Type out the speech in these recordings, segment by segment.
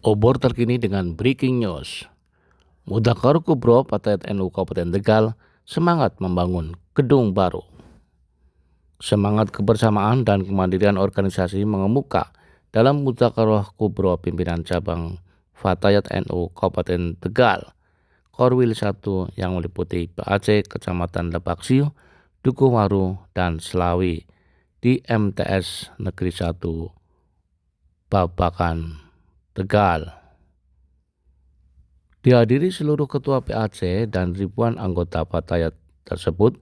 Obor terkini dengan breaking news. Mudzakarah Kubro Fatayat NU Kabupaten Tegal semangat membangun gedung baru. Semangat kebersamaan dan kemandirian organisasi mengemuka dalam Mudzakarah Kubro pimpinan cabang Fatayat NU Kabupaten Tegal, Korwil 1 yang meliputi PAC Kecamatan Lebaksiu, Dukuhwaru, dan Selawi di MTS Negeri 1 Babakan, Tegal. Dihadiri seluruh ketua PAC dan ribuan anggota Fatayat tersebut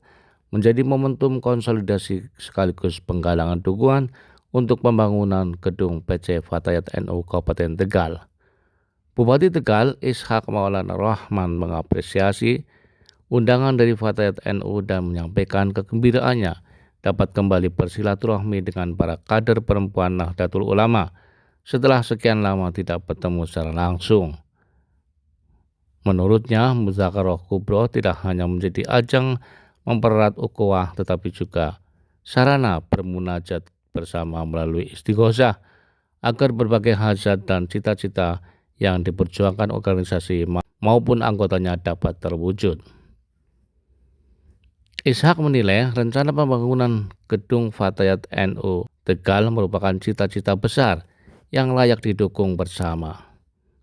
menjadi momentum konsolidasi sekaligus penggalangan dukungan untuk pembangunan gedung PC Fatayat NU Kabupaten Tegal. Bupati Tegal Ishak Maulana Rahman mengapresiasi undangan dari Fatayat NU dan menyampaikan kegembiraannya dapat kembali bersilaturahmi dengan para kader perempuan Nahdlatul Ulama setelah sekian lama tidak bertemu secara langsung. Menurutnya, Mudzakarah Kubro tidak hanya menjadi ajang mempererat ukhuwah tetapi juga sarana bermunajat bersama melalui istighosah agar berbagai hajat dan cita-cita yang diperjuangkan organisasi maupun anggotanya dapat terwujud. Ishak menilai rencana pembangunan gedung Fatayat NU Tegal merupakan cita-cita besar yang layak didukung bersama.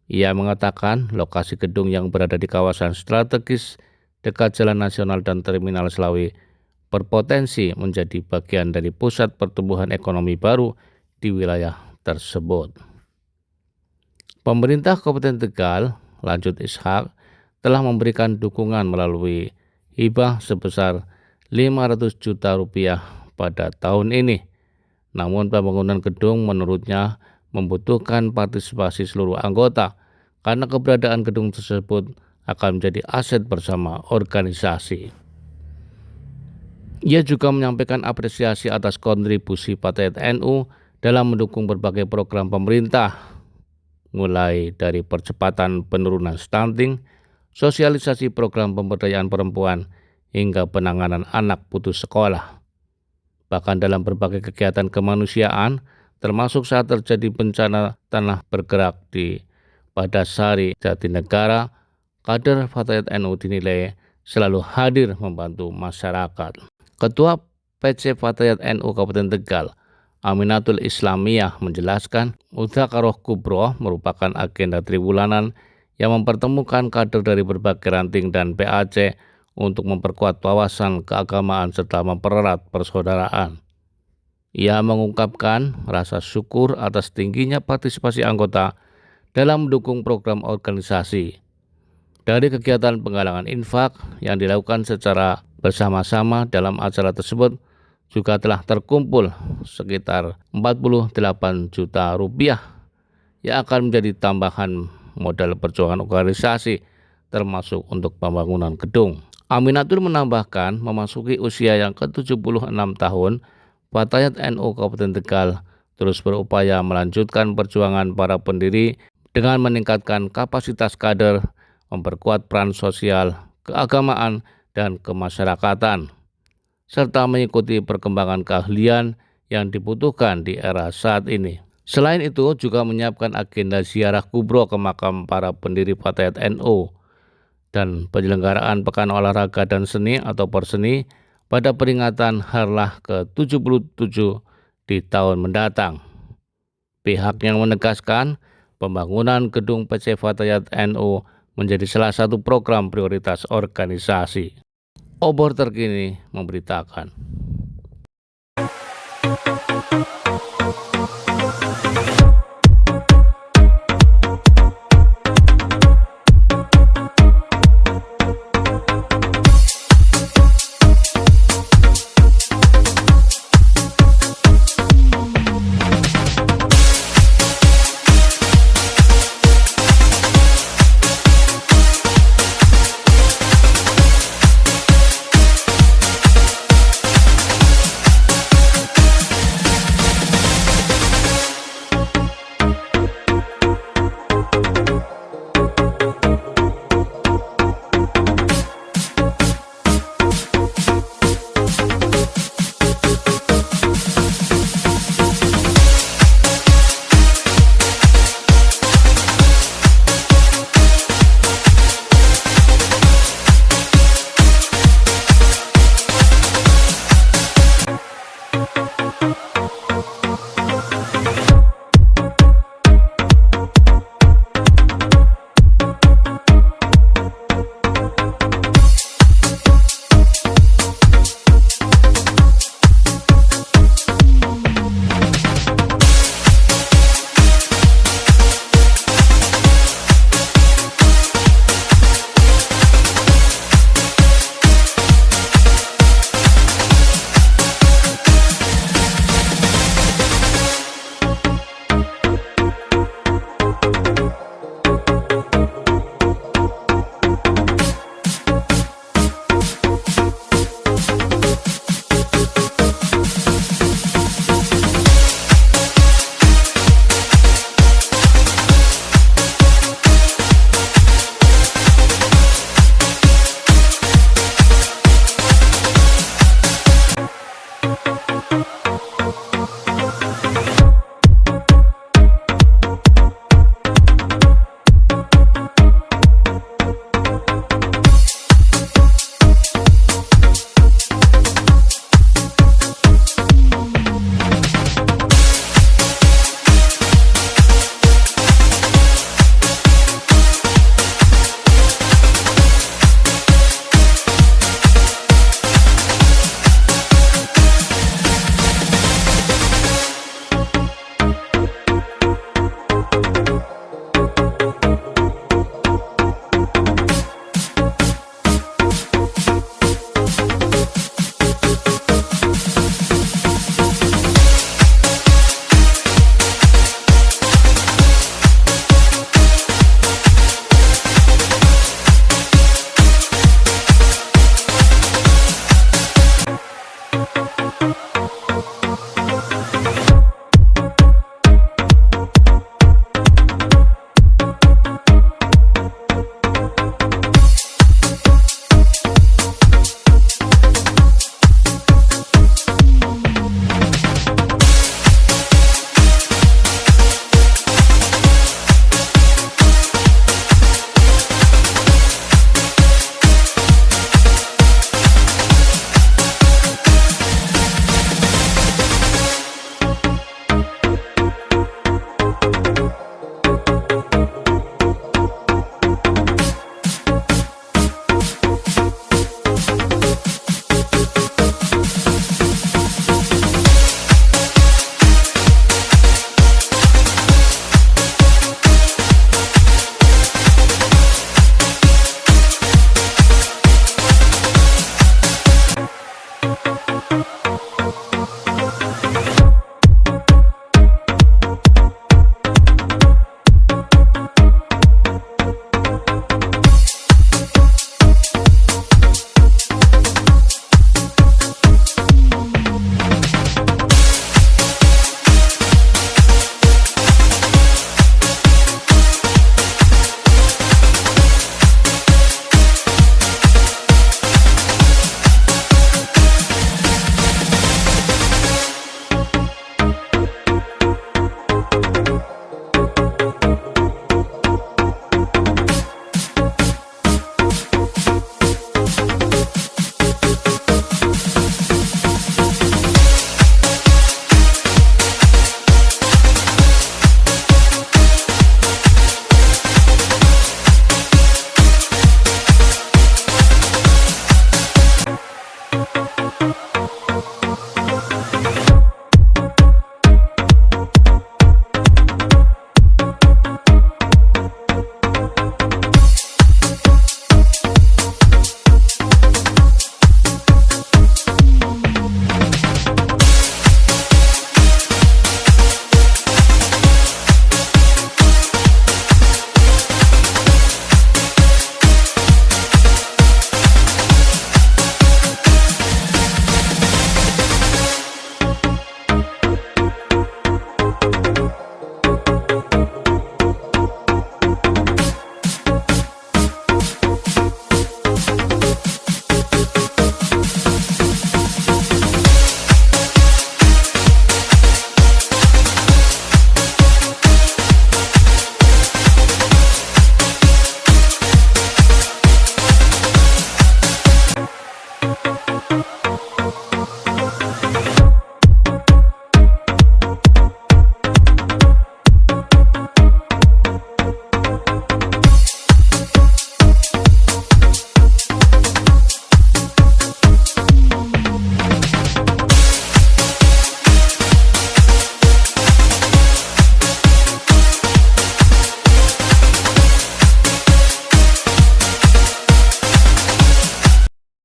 Ia mengatakan lokasi gedung yang berada di kawasan strategis dekat Jalan Nasional dan Terminal Selawi berpotensi menjadi bagian dari pusat pertumbuhan ekonomi baru di wilayah tersebut. Pemerintah Kabupaten Tegal, lanjut Ishak, telah memberikan dukungan melalui hibah sebesar 500 juta rupiah pada tahun ini. Namun pembangunan gedung menurutnya membutuhkan partisipasi seluruh anggota karena keberadaan gedung tersebut akan menjadi aset bersama organisasi. Ia juga menyampaikan apresiasi atas kontribusi Fatayat NU dalam mendukung berbagai program pemerintah, mulai dari percepatan penurunan stunting, sosialisasi program pemberdayaan perempuan, hingga penanganan anak putus sekolah. Bahkan dalam berbagai kegiatan kemanusiaan, termasuk saat terjadi bencana tanah bergerak di Padasari, Jatinegara, kader Fatayat NU dinilai selalu hadir membantu masyarakat. Ketua PC Fatayat NU Kabupaten Tegal, Aminatul Islamiyah menjelaskan, Mudzakarah Kubro merupakan agenda triwulanan yang mempertemukan kader dari berbagai ranting dan PAC untuk memperkuat wawasan keagamaan serta mempererat persaudaraan. Ia mengungkapkan rasa syukur atas tingginya partisipasi anggota dalam mendukung program organisasi. Dari kegiatan penggalangan infak yang dilakukan secara bersama-sama dalam acara tersebut juga telah terkumpul sekitar 48 juta rupiah yang akan menjadi tambahan modal perjuangan organisasi termasuk untuk pembangunan gedung. Aminatul menambahkan memasuki usia yang ke-76 tahun, Fatayat NU Kabupaten Tegal terus berupaya melanjutkan perjuangan para pendiri dengan meningkatkan kapasitas kader, memperkuat peran sosial, keagamaan, dan kemasyarakatan, serta mengikuti perkembangan keahlian yang dibutuhkan di era saat ini. Selain itu juga menyiapkan agenda ziarah kubro ke makam para pendiri Fatayat NU dan penyelenggaraan Pekan Olahraga dan Seni atau Perseni pada peringatan Harlah ke-77 di tahun mendatang. Pihaknya menegaskan pembangunan gedung PC Fatayat NU menjadi salah satu program prioritas organisasi. Obor terkini memberitakan.